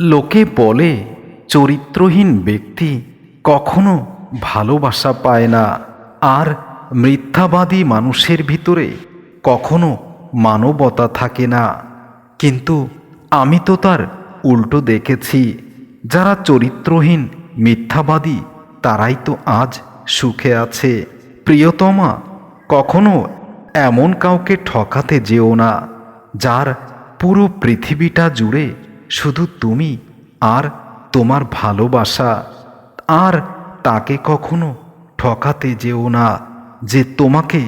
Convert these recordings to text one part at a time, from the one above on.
লোকে বলে চরিত্রহীন ব্যক্তি কখনো ভালোবাসা পায় না, আর মিথ্যাবাদী মানুষের ভিতরে কখনো মানবতা থাকে না। কিন্তু আমি তো তার উল্টো দেখেছি। যারা চরিত্রহীন মিথ্যাবাদী তারাই তো আজ সুখে আছে। প্রিয়তমা, কখনো এমন কাউকে ঠকাতে যেও না যার পুরো পৃথিবীটা জুড়ে শুধু তুমি আর তোমার ভালোবাসা। আর তাকে কখনো ঠকাতে যেও না যে তোমাকে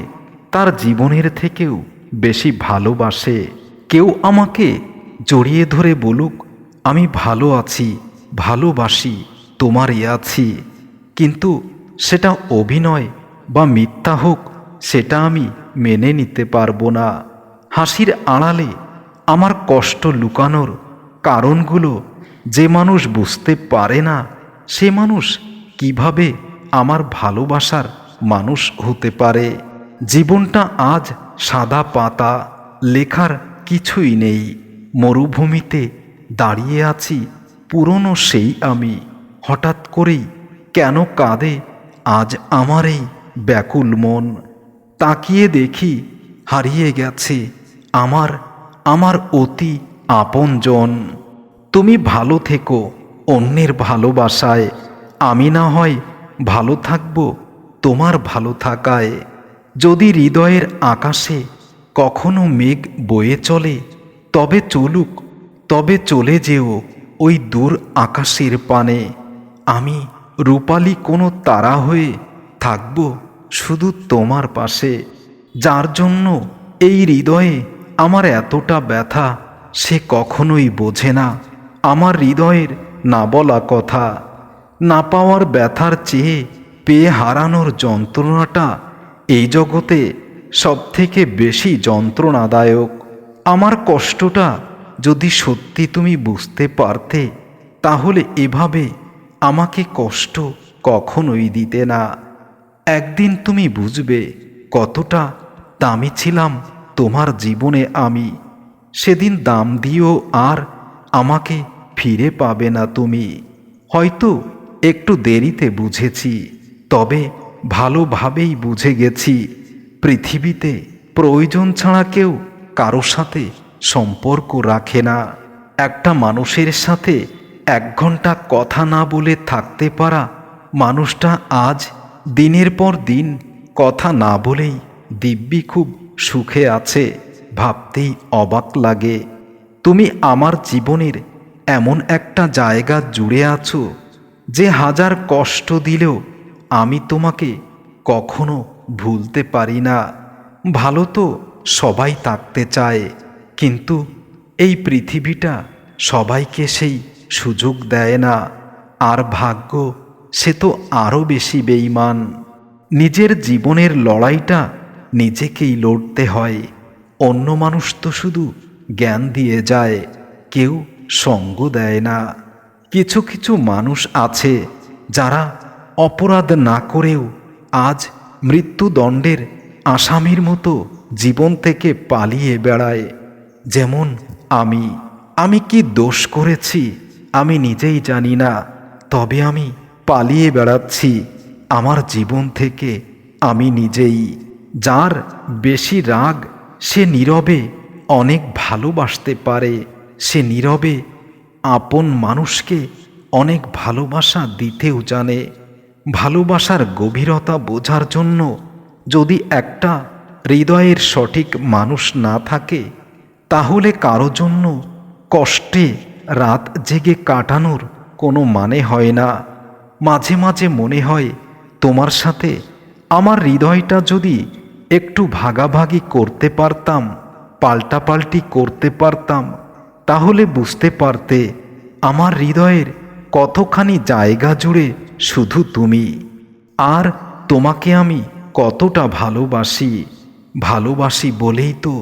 তার জীবনের থেকেও বেশি ভালোবাসে। কেউ আমাকে জড়িয়ে ধরে বলুক আমি ভালো আছি, ভালোবাসি, তোমারই আছি, কিন্তু সেটা অভিনয় বা মিথ্যা হোক সেটা আমি মেনে নিতে পারবো না। হাসির আড়ালে আমার কষ্ট লুকানোর কারণগুলো যে মানুষ বুঝতে পারে না, সে মানুষ কিভাবে আমার ভালোবাসার মানুষ হতে পারে? জীবনটা আজ সাদা পাতা, লেখার কিছুই নেই। মরুভূমিতে দাঁড়িয়ে আছি, পুরনো সেই আমি। হঠাৎ করেই কেন কাঁদে আজ আমার এই ব্যাকুল মন? তাকিয়ে দেখি হারিয়ে গেছে আমার আমার অতি আপনজন। তুমি ভালো থেকো অন্যের ভালোবাসায়, আমি না হয় ভালো থাকব তোমার ভালো থাকায়। যদি হৃদয়ের আকাশে কখনো মেঘ বয়ে চলে, তবে চলুক, তবে চলে যেও ওই দূর আকাশের পানে। আমি রূপালী কোনো তারা হয়ে থাকব শুধু তোমার পাশে। যার জন্য এই হৃদয়ে আমার এতটা ব্যথা, সে কখনোই বোঝে না আমার হৃদয়ের না বলা কথা। না পাওয়ার ব্যথার চেয়ে পেয়ে হারানোর যন্ত্রণাটা এই জগতে সবথেকে বেশি যন্ত্রণাদায়ক। আমার কষ্টটা যদি সত্যি তুমি বুঝতে পারতে, তাহলে এভাবে আমাকে কষ্ট কখনোই দিতে না। একদিন তুমি বুঝবে কতটা দামি ছিলাম তোমার জীবনে আমি। সেদিন দাম দিও আর আমাকে ফিরে পাবে না তুমি। হয়তো একটু দেরিতে বুঝেছি, তবে ভালোভাবেই বুঝে গেছি। পৃথিবীতে প্রয়োজন ছাড়া কেউ কারো সাথে সম্পর্ক রাখে না। একটা মানুষের সাথে 1 ঘন্টা কথা না বলে থাকতে পারা মানুষটা আজ দিনের পর দিন কথা না বলেই দিব্যি খুব সুখে আছে, ভাবতেই অবাক লাগে। তুমি আমার জীবনের এমন একটা জায়গা জুড়ে আছো যে হাজার কষ্ট দিলেও আমি তোমাকে কখনো ভুলতে পারি না। ভালো তো সবাই থাকতে চায়, কিন্তু এই পৃথিবীটা সবাইকে সেই সুযোগ দেয় না। আর ভাগ্য সে তো আরও বেশি বেঈমান। নিজের জীবনের লড়াইটা নিজেকেই লড়তে হয়। অন্য মানুষ তো শুধু জ্ঞান দিয়ে যায়, কেউ সঙ্গ দেয় না। কিছু কিছু মানুষ আছে যারা অপরাধ না করেও আজ মৃত্যুদণ্ডের আসামির মতো জীবন থেকে পালিয়ে বেড়ায়। যেমন আমি। আমি কি দোষ করেছি আমি নিজেই জানি না, তবে আমি পালিয়ে বেড়াচ্ছি আমার জীবন থেকে আমি নিজেই। যার বেশি রাগ সে নীরবে অনেক ভালোবাসতে পারে। সে নীরবে আপন মানুষকে অনেক ভালোবাসা দিতেও জানে। ভালোবাসার গভীরতা বোঝার জন্য যদি একটা হৃদয়ের সঠিক মানুষ না থাকে, তাহলে কারো জন্য কষ্টে রাত জেগে কাটানোর কোনো মানে হয় না। মাঝে মাঝে মনে হয় তোমার সাথে আমার হৃদয়টা যদি একটু ভাগাভাগি করতে পারতাম, পাল্টাপাল্টি করতে পারতাম, তাহলে বুঝতে পারতে আমার হৃদয়ের কতখানি জায়গা জুড়ে শুধু তুমি। আর তোমাকে আমি কতটা ভালোবাসি। ভালোবাসি বলেই তো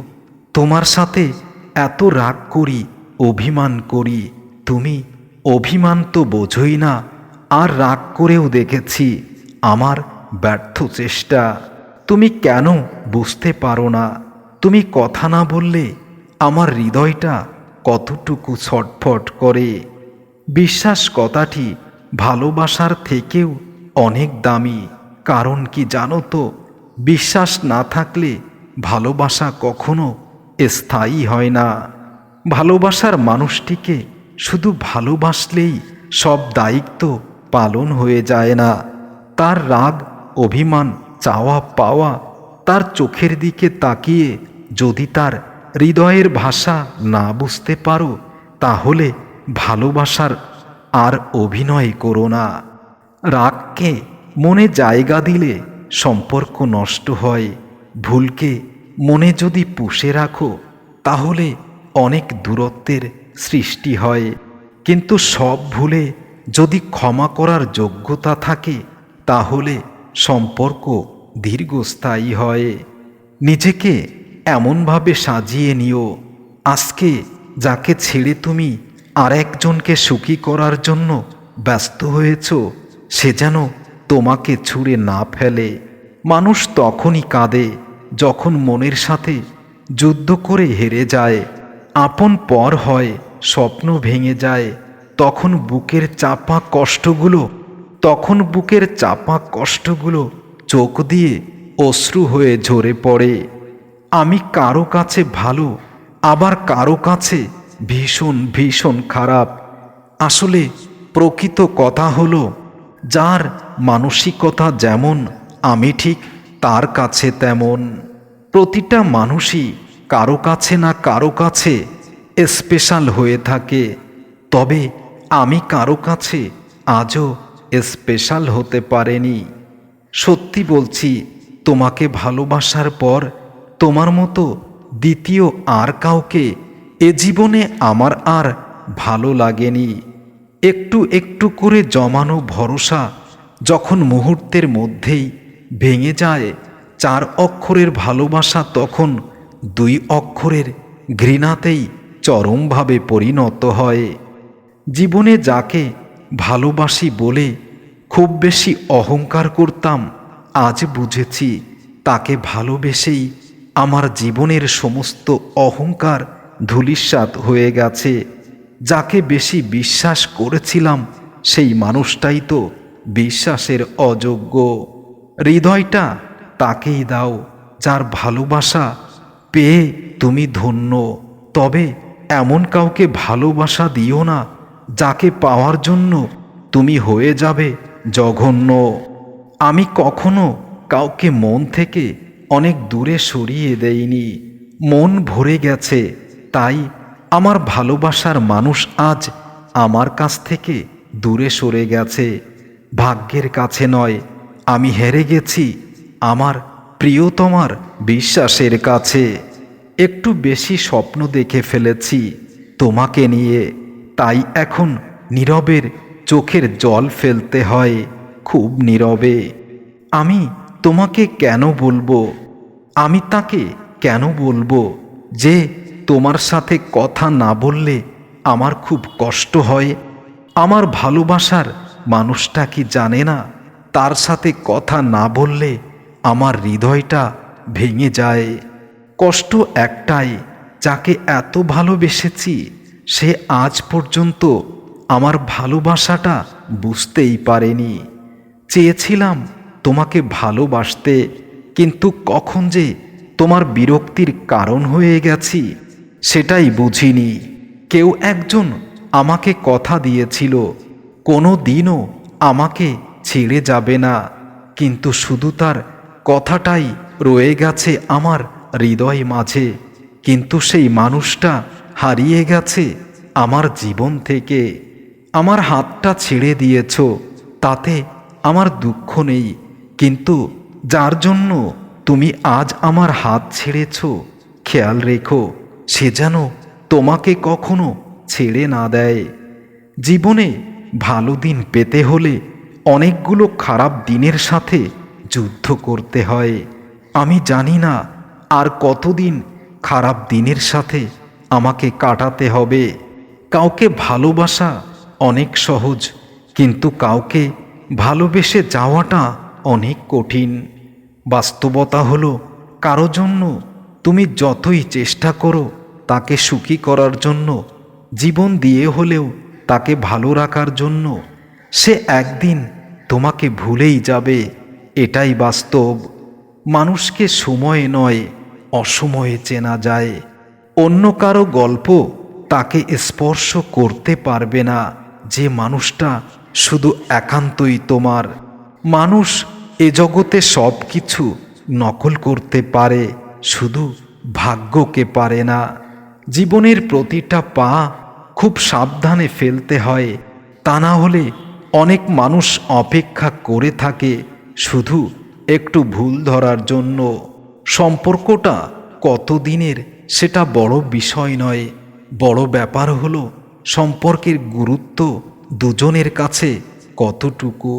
তোমার সাথে এত রাগ করি, অভিমান করি। তুমি অভিমান তো বোঝোই না, আর রাগ করেও দেখেছি আমার ব্যর্থ চেষ্টা। তুমি কেন বুঝতে পারো না? তুমি কথা না বললে আমার হৃদয়টা কতটুকু ছটফট করে। বিশ্বাস কথাটি ভালোবাসার থেকেও অনেক দামি। কারণ কি জানো তো, বিশ্বাস না থাকলে ভালোবাসা কখনো স্থায়ী হয় না। ভালোবাসার মানুষটিকে শুধু ভালোবাসলেই সব দায়িত্ব পালন হয়ে যায় না। তার রাগ, অভিমান, চাওয়া পাওয়া, তার চোখের দিকে তাকিয়ে যদি তার হৃদয়ের ভাষা না বুঝতে পারো, তাহলে ভালোবাসার আর অভিনয় করো না। রাগকে মনে জায়গা দিলে সম্পর্ক নষ্ট হয়। ভুলকে মনে যদি পুষে রাখো, তাহলে অনেক দূরত্বের সৃষ্টি হয়। কিন্তু সব ভুলে যদি ক্ষমা করার যোগ্যতা থাকে, তাহলে সম্পর্ক দীর্ঘস্থায়ী হয়। নিজেকে এমনভাবে সাজিয়ে নিও, আজকে যাকে ছেড়ে তুমি আর একজনকে সুখী করার জন্য ব্যস্ত হয়েছ, সে যেন তোমাকে ছুঁড়ে না ফেলে। মানুষ তখনই কাঁদে যখন মনের সাথে যুদ্ধ করে হেরে যায়, আপন পর হয়, স্বপ্ন ভেঙে যায়। তখন বুকের চাপা কষ্টগুলো চোখ দিয়ে অশ্রু হয়ে ঝরে পড়ে। আমি কারো কাছে ভালো, আবার কারো কাছে ভীষণ ভীষণ খারাপ। আসলে প্রকৃত কথা হলো, যার মানসিকতা যেমন আমি ঠিক তার কাছে তেমন। প্রতিটা মানুষই কারো কাছে না কারো কাছে স্পেশাল হয়ে থাকে। তবে আমি কারো কাছে আজও স্পেশাল হতে পারিনি। সত্যি বলছি, তোমাকে ভালোবাসার পর তোমার মতো দ্বিতীয় আর কাউকে এ জীবনে আমার আর ভালো লাগেনি। একটু একটু করে জমানো ভরসা যখন মুহূর্তের মধ্যেই ভেঙে যায়, 4 অক্ষরের ভালোবাসা তখন 2 অক্ষরের ঘৃণাতেই চরমভাবে পরিণত হয়। জীবনে যাকে ভালোবাসি বলে খুব বেশি অহংকার করতাম, আজ বুঝেছি তাকে ভালোবেসেই আমার জীবনের সমস্ত অহংকার ধূলিসাৎ হয়ে গেছে। যাকে বেশি বিশ্বাস করেছিলাম, সেই মানুষটাই তো বিশ্বাসের অযোগ্য। হৃদয়টা তাকেই দাও যার ভালোবাসা পেয়ে তুমি ধন্য। তবে এমন কাউকে ভালোবাসা দিও না যাকে পাওয়ার জন্য তুমি হয়ে যাবে জঘন্য। আমি কখনো কাউকে মন থেকে অনেক দূরে সরিয়ে দেইনি। মন ভরে গেছে, তাই আমার ভালোবাসার মানুষ আজ আমার কাছ থেকে দূরে সরে গেছে। ভাগ্যের কাছে নয়, আমি হেরে গেছি আমার প্রিয়তমার বিশ্বাসের কাছে। একটু বেশি স্বপ্ন দেখে ফেলেছি তোমাকে নিয়ে, তাই এখন নীরবের চোখের জল ফেলতে হয়, খুব নীরবে। আমি তোমাকে কেন বলবো, আমি তাকে কেন বলবো যে তোমার সাথে কথা না বললে আমার খুব কষ্ট হয়। আমার ভালোবাসার মানুষটা কি জানে না, তার সাথে কথা না বললে আমার হৃদয়টা ভেঙে যায়। কষ্ট একটাই, যাকে এত ভালোবেসেছি সে আজ পর্যন্ত আমার ভালোবাসাটা বুঝতেই পারেনি। চেয়েছিলাম তোমাকে ভালোবাসতে, কিন্তু কখন যে তোমার বিরক্তির কারণ হয়ে গেছি সেটাই বুঝিনি। কেউ একজন আমাকে কথা দিয়েছিল কোনো দিনও আমাকে ছেড়ে যাবে না, কিন্তু শুধু তার কথাটাই রয়ে গেছে আমার হৃদয় মাঝে। কিন্তু সেই মানুষটা হারিয়ে গেছে আমার জীবন থেকে। আমার হাতটা ছেড়ে দিয়েছ, তাতে আমার দুঃখ নেই, কিন্তু যার জন্য তুমি আজ আমার হাত ছেড়েছ, খেয়াল রেখো সে যেন তোমাকে কখনো ছেড়ে না দেয়। জীবনে ভালো দিন পেতে হলে অনেকগুলো খারাপ দিনের সাথে যুদ্ধ করতে হয়। আমি জানি না আর কতদিন খারাপ দিনের সাথে আমাকে কাটাতে হবে। কাউকে ভালোবাসা অনেক সহজ, কিন্তু কাউকে ভালোবেসে যাওয়াটা অনেক কঠিন। বাস্তবতা হলো, কারো জন্য তুমি যতই চেষ্টা করো তাকে সুখী করার জন্য, জীবন দিয়ে হলেও তাকে ভালো রাখার জন্য সে একদিন তোমাকে ভুলেই যাবে, এটাই বাস্তব। মানুষকে সময়ে নয় অসময়ে চেনা যায়। অন্য কারো গল্প তাকে স্পর্শ করতে পারবে না যে মানুষটা শুধু একান্তই তোমার। মানুষ এ জগতে সব কিছু নকল করতে পারে, শুধু ভাগ্যকে পারে না। জীবনের প্রতিটা পা খুব সাবধানে ফেলতে হয়, তা না হলে অনেক মানুষ অপেক্ষা করে থাকে শুধু একটু ভুল ধরার জন্য। সম্পর্কটা কতদিনের সেটা বড় বিষয় নয়, বড় ব্যাপার হলো সম্পর্কের গুরুত্ব দুজনের কাছে কতটুকু।